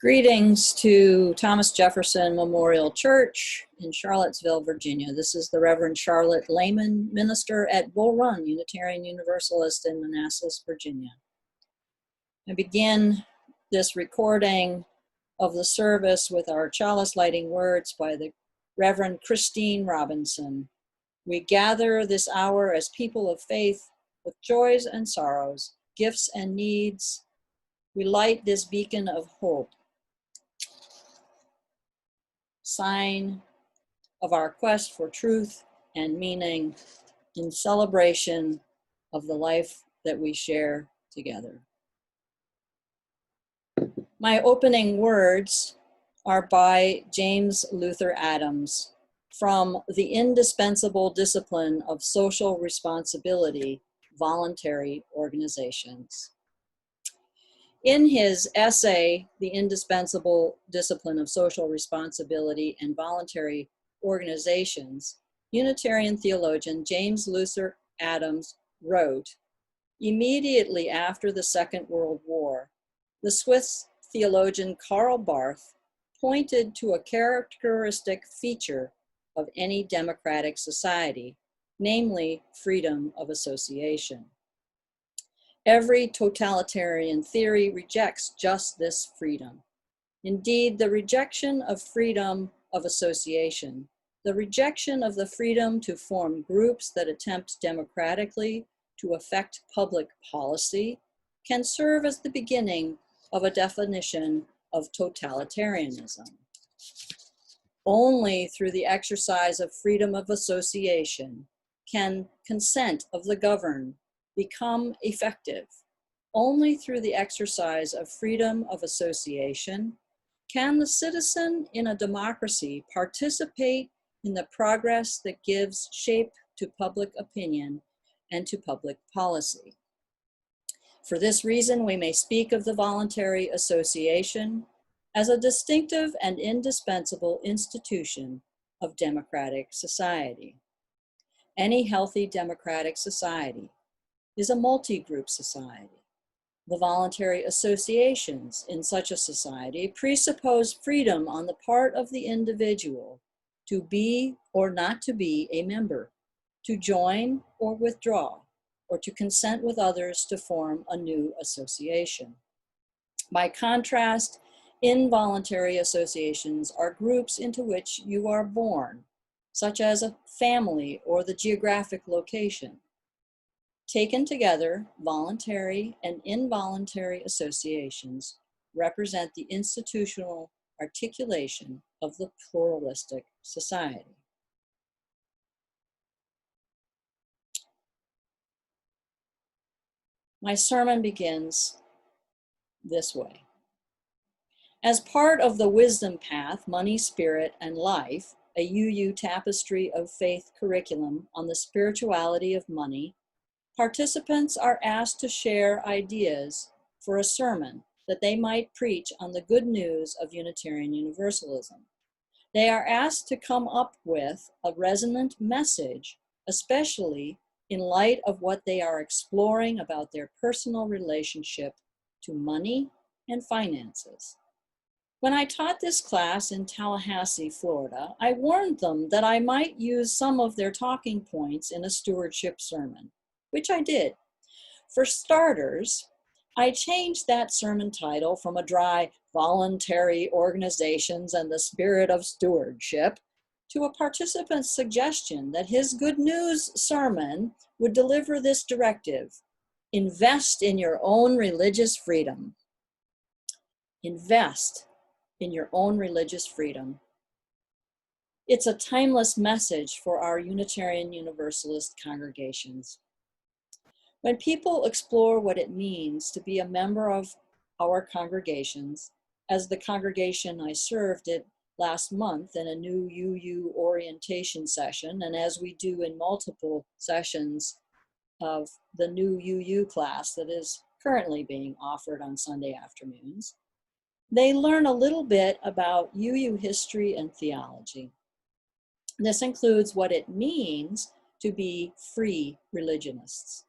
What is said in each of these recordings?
Greetings to Thomas Jefferson Memorial Church in Charlottesville, Virginia. This is the Reverend Charlotte Lehmann, minister at Bull Run Unitarian Universalist in Manassas, Virginia. I begin this recording of the service with our chalice lighting words by the Reverend Christine Robinson. We gather this hour as people of faith with joys and sorrows, gifts and needs. We light this beacon of hope, sign of our quest for truth and meaning in celebration of the life that we share together. My opening words are by James Luther Adams from The Indispensable Discipline of Social Responsibility, Voluntary Organizations. In his essay, The Indispensable Discipline of Social Responsibility and Voluntary Organizations, Unitarian theologian James Luther Adams wrote, immediately after the Second World War, the Swiss theologian Karl Barth pointed to a characteristic feature of any democratic society, namely freedom of association. Every totalitarian theory rejects just this freedom. Indeed, the rejection of freedom of association, the rejection of the freedom to form groups that attempt democratically to affect public policy, can serve as the beginning of a definition of totalitarianism. Only through the exercise of freedom of association can consent of the governed become effective. Only through the exercise of freedom of association can the citizen in a democracy participate in the progress that gives shape to public opinion and to public policy. For this reason, we may speak of the voluntary association as a distinctive and indispensable institution of democratic society. Any healthy democratic society is a multi-group society. The voluntary associations in such a society presuppose freedom on the part of the individual to be or not to be a member, to join or withdraw, or to consent with others to form a new association. By contrast, involuntary associations are groups into which you are born, such as a family or the geographic location. Taken together, voluntary and involuntary associations represent the institutional articulation of the pluralistic society. My sermon begins this way. As part of the Wisdom Path, Money, Spirit, and Life, a UU tapestry of faith curriculum on the spirituality of money, participants are asked to share ideas for a sermon that they might preach on the good news of Unitarian Universalism. They are asked to come up with a resonant message, especially in light of what they are exploring about their personal relationship to money and finances. When I taught this class in Tallahassee, Florida, I warned them that I might use some of their talking points in a stewardship sermon, which I did. For starters, I changed that sermon title from a dry voluntary organizations and the spirit of stewardship to a participant's suggestion that his good news sermon would deliver this directive: invest in your own religious freedom. Invest in your own religious freedom. It's a timeless message for our Unitarian Universalist congregations. When people explore what it means to be a member of our congregations, as the congregation I served did last month in a new UU orientation session, and as we do in multiple sessions of the new UU class that is currently being offered on Sunday afternoons, they learn a little bit about UU history and theology. This includes what it means to be free religionists.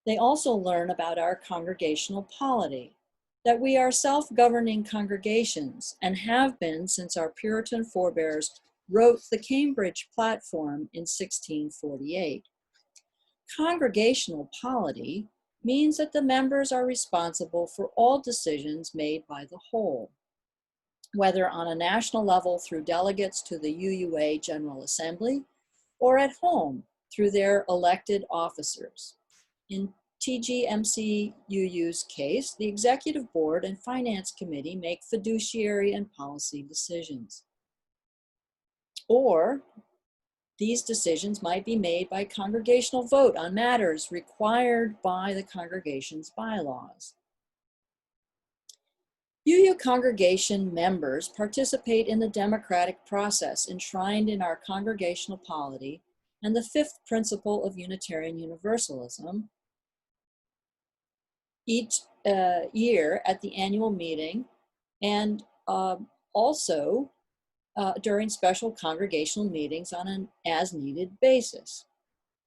They also learn about our congregational polity, that we are self-governing congregations and have been since our Puritan forebears wrote the Cambridge Platform in 1648. Congregational polity means that the members are responsible for all decisions made by the whole, whether on a national level through delegates to the UUA General Assembly or at home through their elected officers. In TGMCUU's case, the Executive Board and Finance Committee make fiduciary and policy decisions. Or these decisions might be made by congregational vote on matters required by the congregation's bylaws. UU congregation members participate in the democratic process enshrined in our congregational polity and the fifth principle of Unitarian Universalism each year at the annual meeting and also during special congregational meetings on an as-needed basis.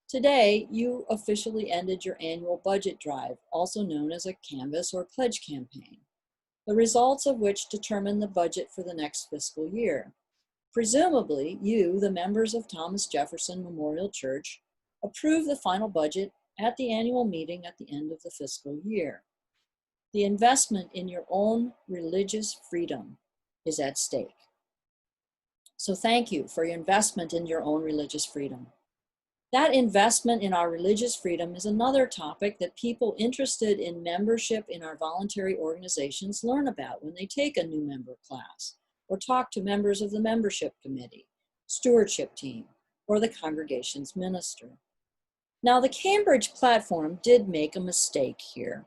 Today, you officially ended your annual budget drive, also known as a canvass or pledge campaign, the results of which determine the budget for the next fiscal year. Presumably, you, the members of Thomas Jefferson Memorial Church, approve the final budget at the annual meeting at the end of the fiscal year. The investment in your own religious freedom is at stake. So thank you for your investment in your own religious freedom. That investment in our religious freedom is another topic that people interested in membership in our voluntary organizations learn about when they take a new member class or talk to members of the membership committee, stewardship team, or the congregation's minister. Now, the Cambridge Platform did make a mistake here,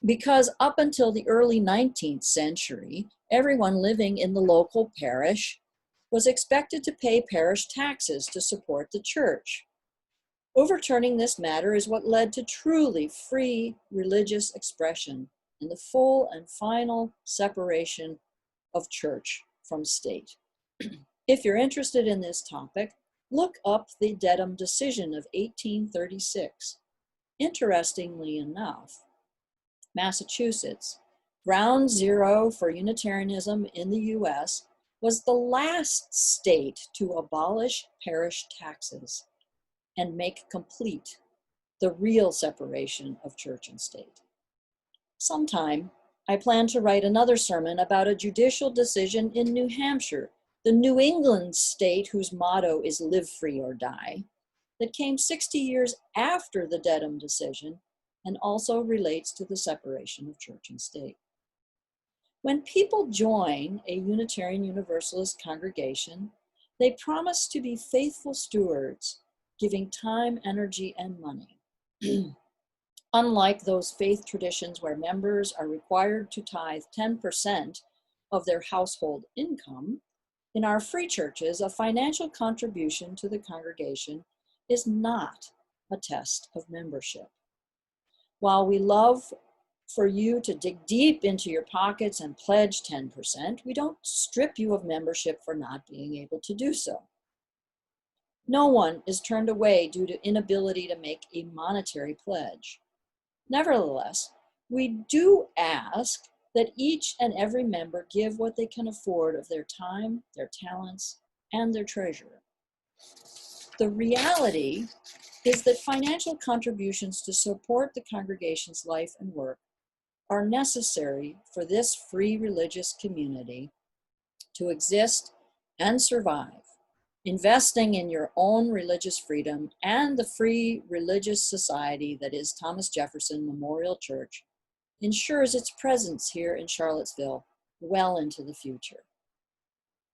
because up until the early 19th century, everyone living in the local parish was expected to pay parish taxes to support the church. Overturning this matter is what led to truly free religious expression and the full and final separation of church from state. If you're interested in this topic, look up the Dedham decision of 1836. Interestingly enough, Massachusetts, ground zero for Unitarianism in the US, was the last state to abolish parish taxes and make complete the real separation of church and state. Sometime, I plan to write another sermon about a judicial decision in New Hampshire, the New England state whose motto is live free or die, that came 60 years after the Dedham decision and also relates to the separation of church and state. When people join a Unitarian Universalist congregation, they promise to be faithful stewards, giving time, energy, and money. Unlike those faith traditions where members are required to tithe 10% of their household income, in our free churches, a financial contribution to the congregation is not a test of membership. While we love for you to dig deep into your pockets and pledge 10%, we don't strip you of membership for not being able to do so. No one is turned away due to inability to make a monetary pledge. Nevertheless, we do ask that each and every member give what they can afford of their time, their talents, and their treasure. The reality is that financial contributions to support the congregation's life and work are necessary for this free religious community to exist and survive. Investing in your own religious freedom and the free religious society that is Thomas Jefferson Memorial Church ensures its presence here in Charlottesville well into the future.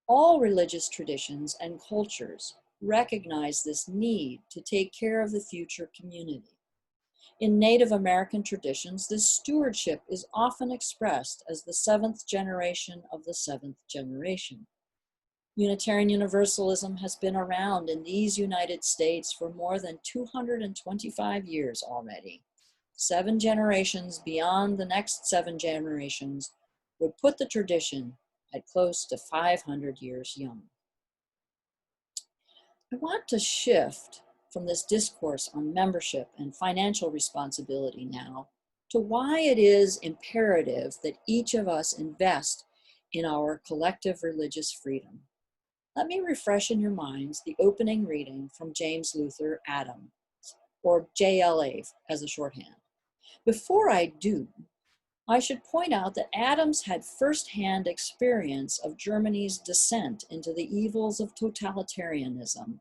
All religious traditions and cultures recognize this need to take care of the future community. In Native American traditions, this stewardship is often expressed as the seventh generation of the seventh generation. Unitarian Universalism has been around in these United States for more than 225 years already. 7 generations beyond the next 7 generations would put the tradition at close to 500 years young. I want to shift from this discourse on membership and financial responsibility now to why it is imperative that each of us invest in our collective religious freedom. Let me refresh in your minds the opening reading from James Luther Adams, or JLA as a shorthand. Before I do, I should point out that Adams had firsthand experience of Germany's descent into the evils of totalitarianism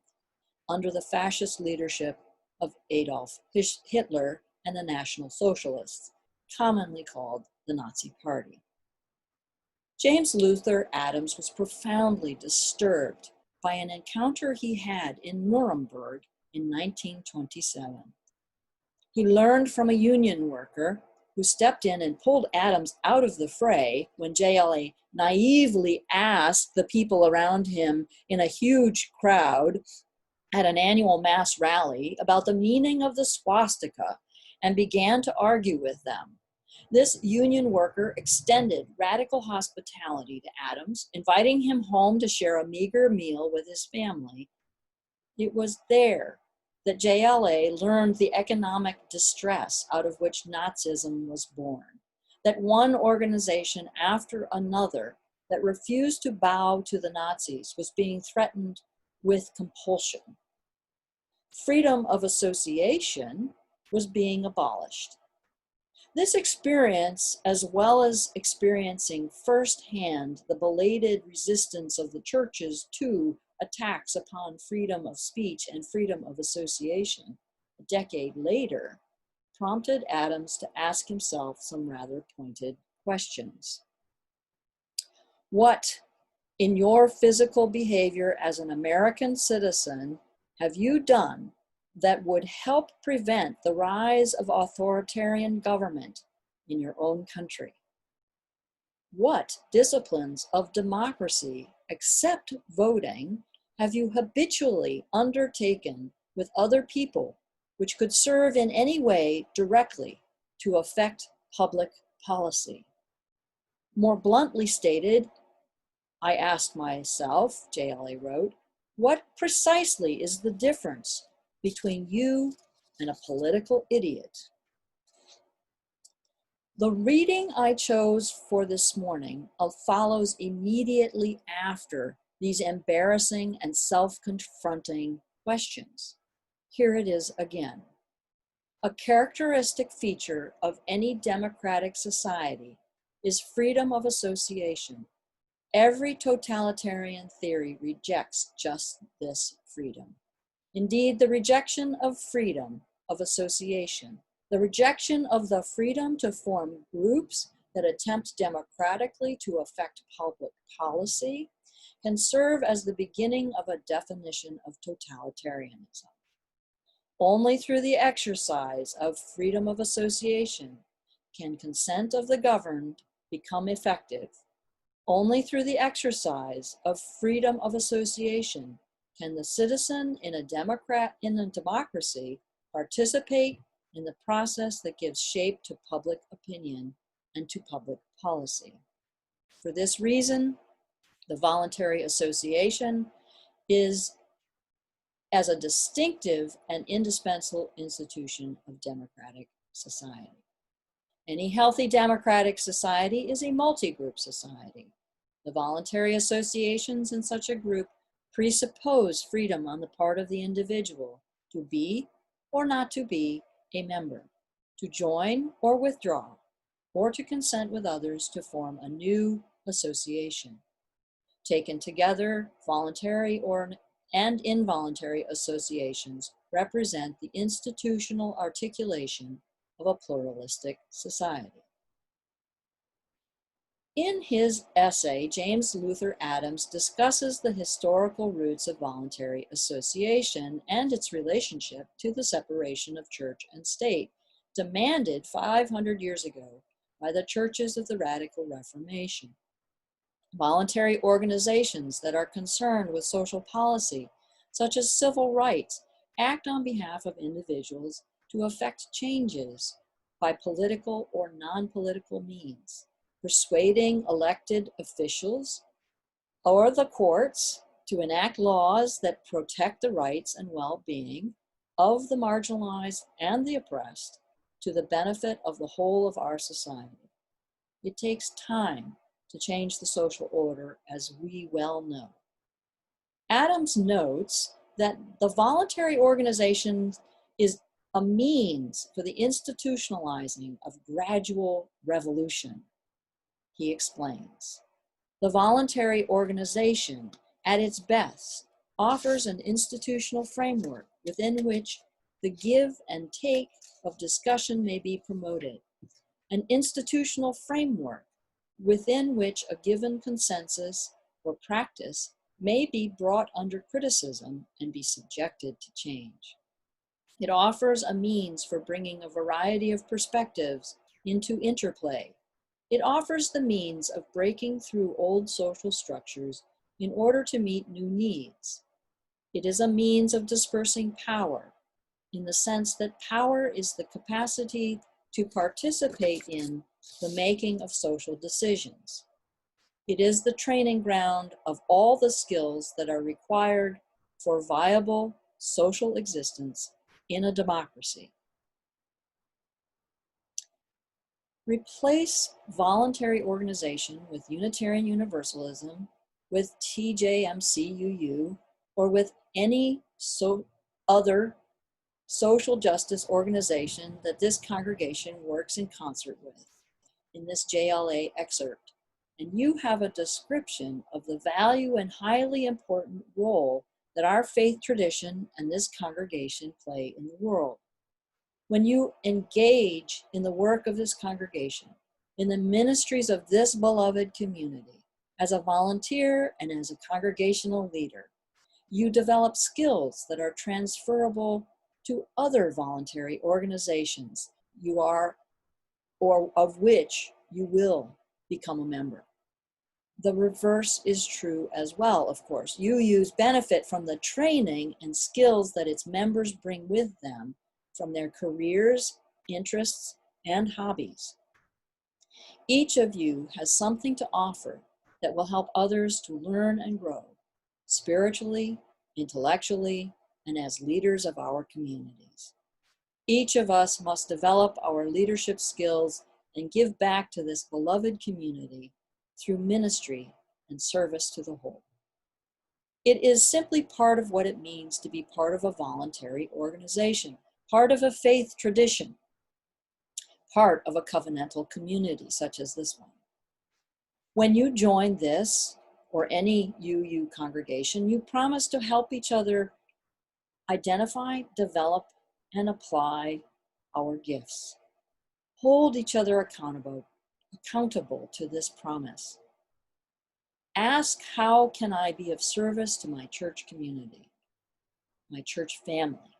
under the fascist leadership of Adolf Hitler and the National Socialists, commonly called the Nazi Party. James Luther Adams was profoundly disturbed by an encounter he had in Nuremberg in 1927. He learned from a union worker who stepped in and pulled Adams out of the fray when JLA naively asked the people around him in a huge crowd at an annual mass rally about the meaning of the swastika and began to argue with them. This union worker extended radical hospitality to Adams, inviting him home to share a meager meal with his family. It was there that JLA learned the economic distress out of which Nazism was born, that one organization after another that refused to bow to the Nazis was being threatened with compulsion. Freedom of association was being abolished. This experience, as well as experiencing firsthand the belated resistance of the churches to attacks upon freedom of speech and freedom of association a decade later, prompted Adams to ask himself some rather pointed questions. What, in your physical behavior as an American citizen, have you done that would help prevent the rise of authoritarian government in your own country? What disciplines of democracy, except voting, have you habitually undertaken with other people which could serve in any way directly to affect public policy? More bluntly stated, I asked myself, JLA wrote, what precisely is the difference between you and a political idiot? The reading I chose for this morning follows immediately after these embarrassing and self-confronting questions. Here it is again. A characteristic feature of any democratic society is freedom of association. Every totalitarian theory rejects just this freedom. Indeed, the rejection of freedom of association, the rejection of the freedom to form groups that attempt democratically to affect public policy, can serve as the beginning of a definition of totalitarianism. Only through the exercise of freedom of association can consent of the governed become effective. Only through the exercise of freedom of association can the citizen in a democracy participate in the process that gives shape to public opinion and to public policy. For this reason, the voluntary association is as a distinctive and indispensable institution of democratic society. Any healthy democratic society is a multi-group society. The voluntary associations in such a group presuppose freedom on the part of the individual to be or not to be a member, to join or withdraw, or to consent with others to form a new association. Taken together, voluntary and involuntary associations represent the institutional articulation of a pluralistic society. In his essay, James Luther Adams discusses the historical roots of voluntary association and its relationship to the separation of church and state, demanded 500 years ago by the churches of the Radical Reformation. Voluntary organizations that are concerned with social policy, such as civil rights, act on behalf of individuals to effect changes by political or non-political means, persuading elected officials or the courts to enact laws that protect the rights and well-being of the marginalized and the oppressed, to the benefit of the whole of our society. It takes time to change the social order, as we well know. Adams notes that the voluntary organization is a means for the institutionalizing of gradual revolution. He explains, the voluntary organization, at its best, offers an institutional framework within which the give and take of discussion may be promoted, an institutional framework within which a given consensus or practice may be brought under criticism and be subjected to change. It offers a means for bringing a variety of perspectives into interplay. It offers the means of breaking through old social structures in order to meet new needs. It is a means of dispersing power, in the sense that power is the capacity to participate in the making of social decisions. It is the training ground of all the skills that are required for viable social existence in a democracy. Replace voluntary organization with Unitarian Universalism, with TJMCUU, or with any other social justice organization that this congregation works in concert with in this JLA excerpt, and you have a description of the value and highly important role that our faith tradition and this congregation play in the world. When you engage in the work of this congregation, in the ministries of this beloved community, as a volunteer and as a congregational leader, you develop skills that are transferable to other voluntary organizations you are or of which you will become a member. The reverse is true as well, of course. UUs benefit from the training and skills that its members bring with them from their careers, interests, and hobbies. Each of you has something to offer that will help others to learn and grow, spiritually, intellectually, and as leaders of our communities. Each of us must develop our leadership skills and give back to this beloved community through ministry and service to the whole. It is simply part of what it means to be part of a voluntary organization, part of a faith tradition, part of a covenantal community such as this one. When you join this or any UU congregation, you promise to help each other identify, develop, and apply our gifts. Hold each other accountable to this promise. Ask, how can I be of service to my church community, my church family?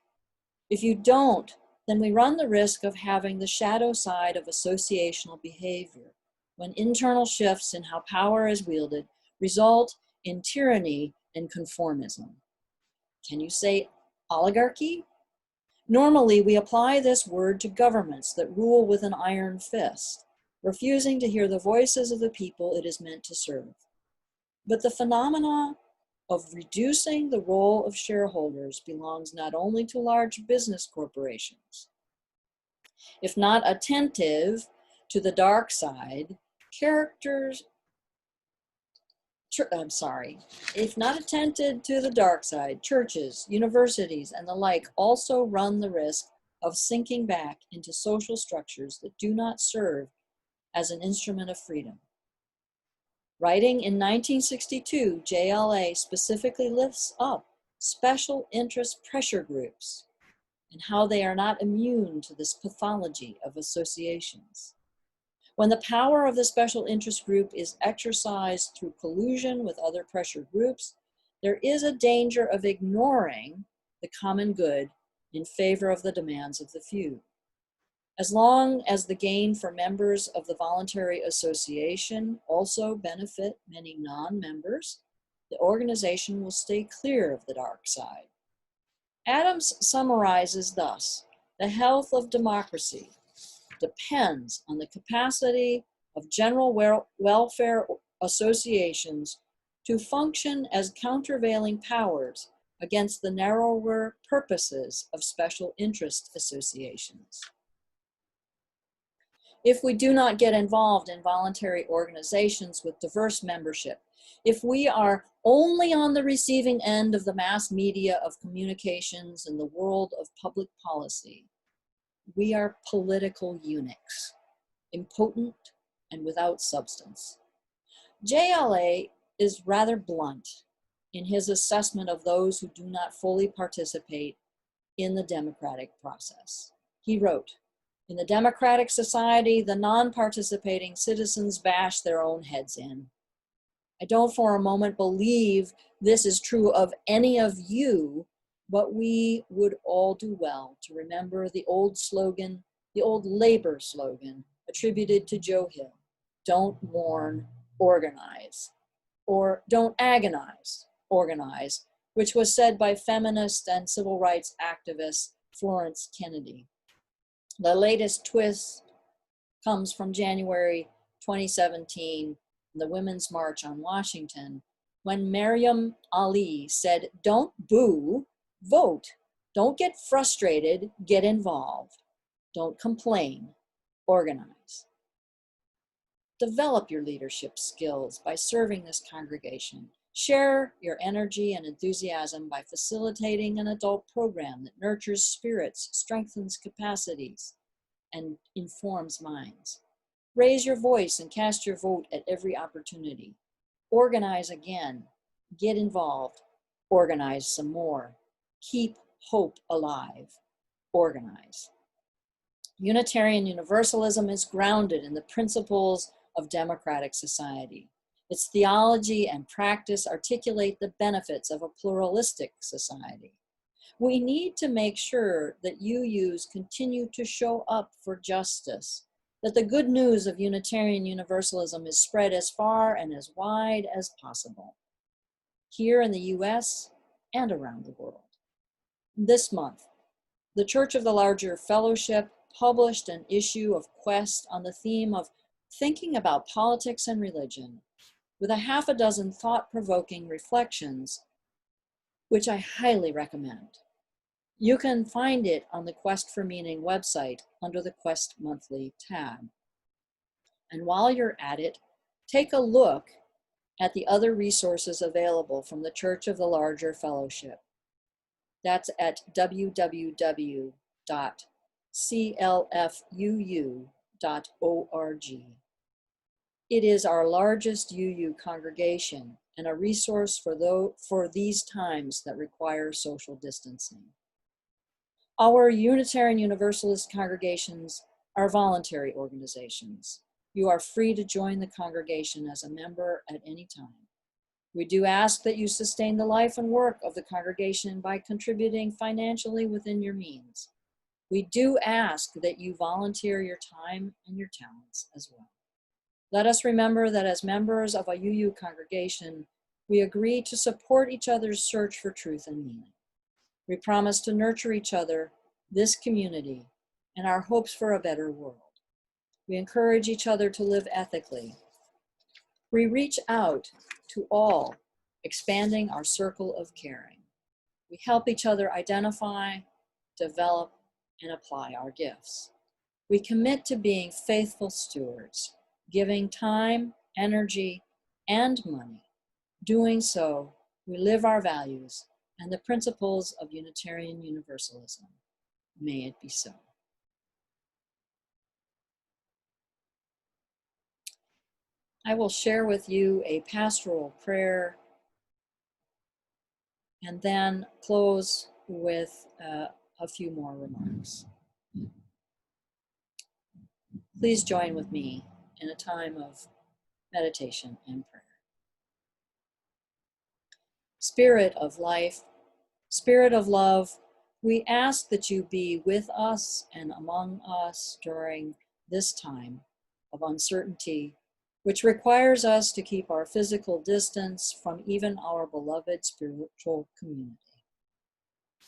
If you don't, then we run the risk of having the shadow side of associational behavior, when internal shifts in how power is wielded result in tyranny and conformism. Can you say oligarchy? Normally, we apply this word to governments that rule with an iron fist, refusing to hear the voices of the people it is meant to serve. But the phenomena of reducing the role of shareholders belongs not only to large business corporations. If not attentive to the dark side, if not attentive to the dark side, churches, universities, and the like also run the risk of sinking back into social structures that do not serve as an instrument of freedom. Writing in 1962, JLA specifically lifts up special interest pressure groups and how they are not immune to this pathology of associations. When the power of the special interest group is exercised through collusion with other pressure groups, there is a danger of ignoring the common good in favor of the demands of the few. As long as the gain for members of the voluntary association also benefit many non-members, the organization will stay clear of the dark side. Adams summarizes thus: the health of democracy depends on the capacity of general welfare associations to function as countervailing powers against the narrower purposes of special interest associations. if we do not get involved in voluntary organizations with diverse membership, if we are only on the receiving end of the mass media of communications in the world of public policy, we are political eunuchs, impotent and without substance. JLA is rather blunt in his assessment of those who do not fully participate in the democratic process. He wrote, "In the democratic society, the non-participating citizens bash their own heads in. I don't for a moment believe this is true of any of you, but we would all do well to remember the old slogan, the old labor slogan attributed to Joe Hill, don't mourn, organize, or don't agonize, organize, which was said by feminist and civil rights activist Florence Kennedy. The latest twist comes from January 2017, the Women's March on Washington, when Maryam Ali said, don't boo, vote. Don't get frustrated, get involved. Don't complain, organize. Develop your leadership skills by serving this congregation. Share your energy and enthusiasm by facilitating an adult program that nurtures spirits, strengthens capacities, and informs minds. Raise your voice and cast your vote at every opportunity. Organize again. Get involved. Organize some more. Keep hope alive. Organize. Unitarian Universalism is grounded in the principles of democratic society. Its theology and practice articulate the benefits of a pluralistic society. We need to make sure that UUs continue to show up for justice, that the good news of Unitarian Universalism is spread as far and as wide as possible, here in the US and around the world. This month, the Church of the Larger Fellowship published an issue of Quest on the theme of thinking about politics and religion, with a half a dozen thought-provoking reflections, which I highly recommend. You can find it on the Quest for Meaning website under the Quest Monthly tab. And while you're at it, take a look at the other resources available from the Church of the Larger Fellowship. That's at www.clfuu.org. It is our largest UU congregation and a resource for these times that require social distancing. Our Unitarian Universalist congregations are voluntary organizations. You are free to join the congregation as a member at any time. We do ask that you sustain the life and work of the congregation by contributing financially within your means. We do ask that you volunteer your time and your talents as well. Let us remember that as members of a UU congregation, we agree to support each other's search for truth and meaning. We promise to nurture each other, this community, and our hopes for a better world. We encourage each other to live ethically. We reach out to all, expanding our circle of caring. We help each other identify, develop, and apply our gifts. We commit to being faithful stewards, giving time, energy, and money. Doing so, we live our values and the principles of Unitarian Universalism. May it be so. I will share with you a pastoral prayer and then close with a few more remarks. Please join with me in a time of meditation and prayer. Spirit of life, Spirit of love, we ask that you be with us and among us during this time of uncertainty, which requires us to keep our physical distance from even our beloved spiritual community.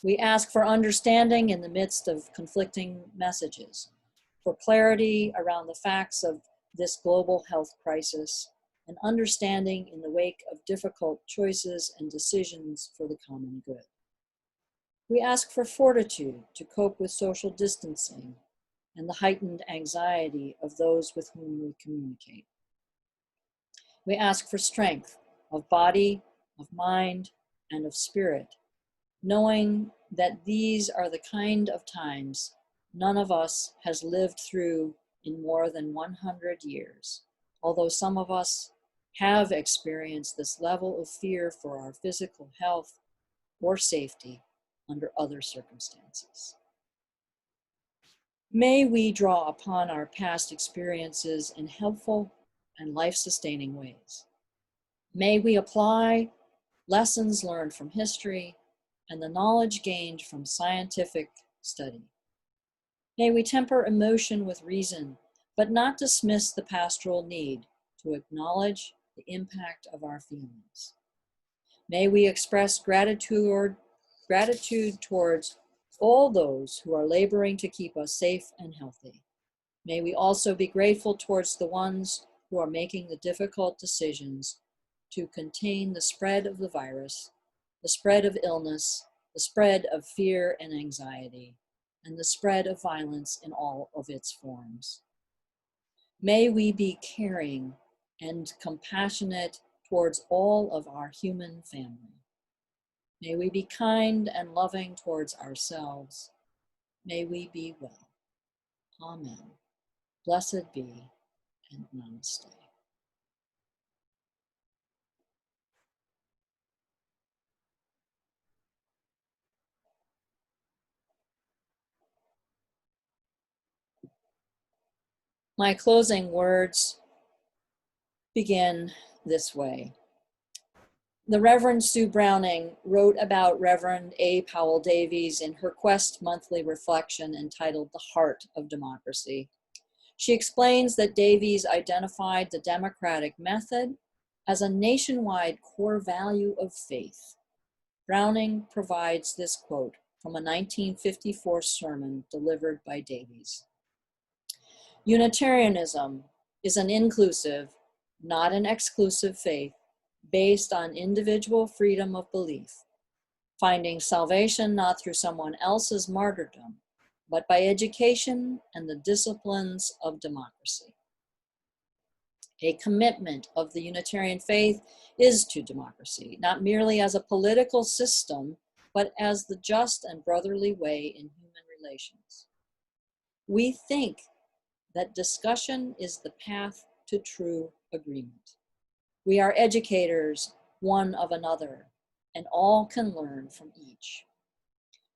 We ask for understanding in the midst of conflicting messages, for clarity around the facts of this global health crisis, and understanding in the wake of difficult choices and decisions for the common good. We ask for fortitude to cope with social distancing, and the heightened anxiety of those with whom we communicate. We ask for strength of body, of mind, and of spirit, knowing that these are the kind of times none of us has lived through in more than 100 years, although some of us have experienced this level of fear for our physical health or safety under other circumstances. May we draw upon our past experiences in helpful and life-sustaining ways. May we apply lessons learned from history and the knowledge gained from scientific study. May we temper emotion with reason, but not dismiss the pastoral need to acknowledge the impact of our feelings. May we express gratitude towards all those who are laboring to keep us safe and healthy. May we also be grateful towards the ones who are making the difficult decisions to contain the spread of the virus, the spread of illness, the spread of fear and anxiety, and the spread of violence in all of its forms. May we be caring and compassionate towards all of our human family. May we be kind and loving towards ourselves. May we be well. Amen. Blessed be, and namaste. My closing words begin this way. The Reverend Sue Browning wrote about Reverend A. Powell Davies in her Quest monthly reflection entitled The Heart of Democracy. She explains that Davies identified the democratic method as a nationwide core value of faith. Browning provides this quote from a 1954 sermon delivered by Davies. Unitarianism is an inclusive, not an exclusive faith based on individual freedom of belief, finding salvation not through someone else's martyrdom, but by education and the disciplines of democracy. A commitment of the Unitarian faith is to democracy, not merely as a political system, but as the just and brotherly way in human relations. We think that discussion is the path to true agreement. We are educators one of another, and all can learn from each.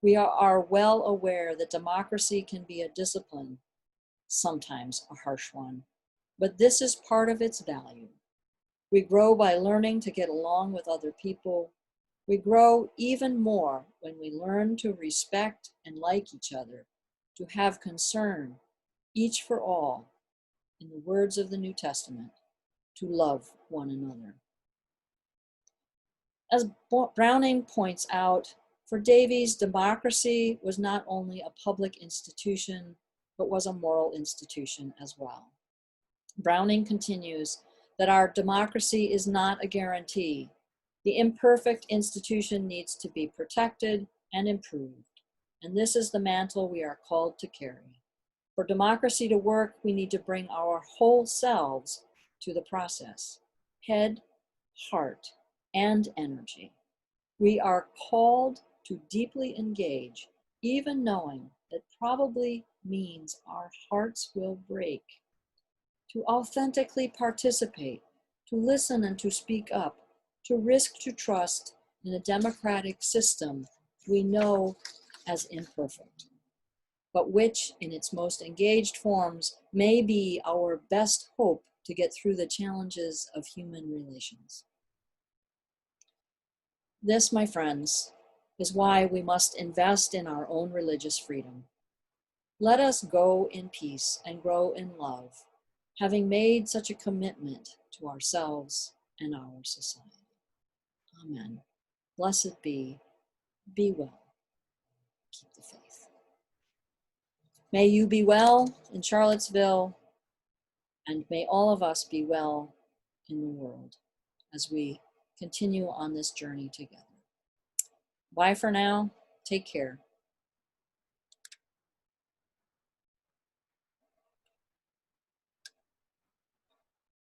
We are well aware that democracy can be a discipline, sometimes a harsh one, but this is part of its value. We grow by learning to get along with other people. We grow even more when we learn to respect and like each other, to have concern, each for all, in the words of the New Testament, to love one another. As Browning points out, for Davies, democracy was not only a public institution, but was a moral institution as well. Browning continues that our democracy is not a guarantee. The imperfect institution needs to be protected and improved, and this is the mantle we are called to carry. For democracy to work, we need to bring our whole selves to the process, head, heart, and energy. We are called to deeply engage, even knowing that probably means our hearts will break, to authentically participate, to listen and to speak up, to risk to trust in a democratic system we know as imperfect, but which in its most engaged forms may be our best hope to get through the challenges of human relations. This, my friends, is why we must invest in our own religious freedom. Let us go in peace and grow in love, having made such a commitment to ourselves and our society. Amen. Blessed be well, keep the faith. May you be well in Charlottesville, and may all of us be well in the world as we continue on this journey together. Bye for now. Take care.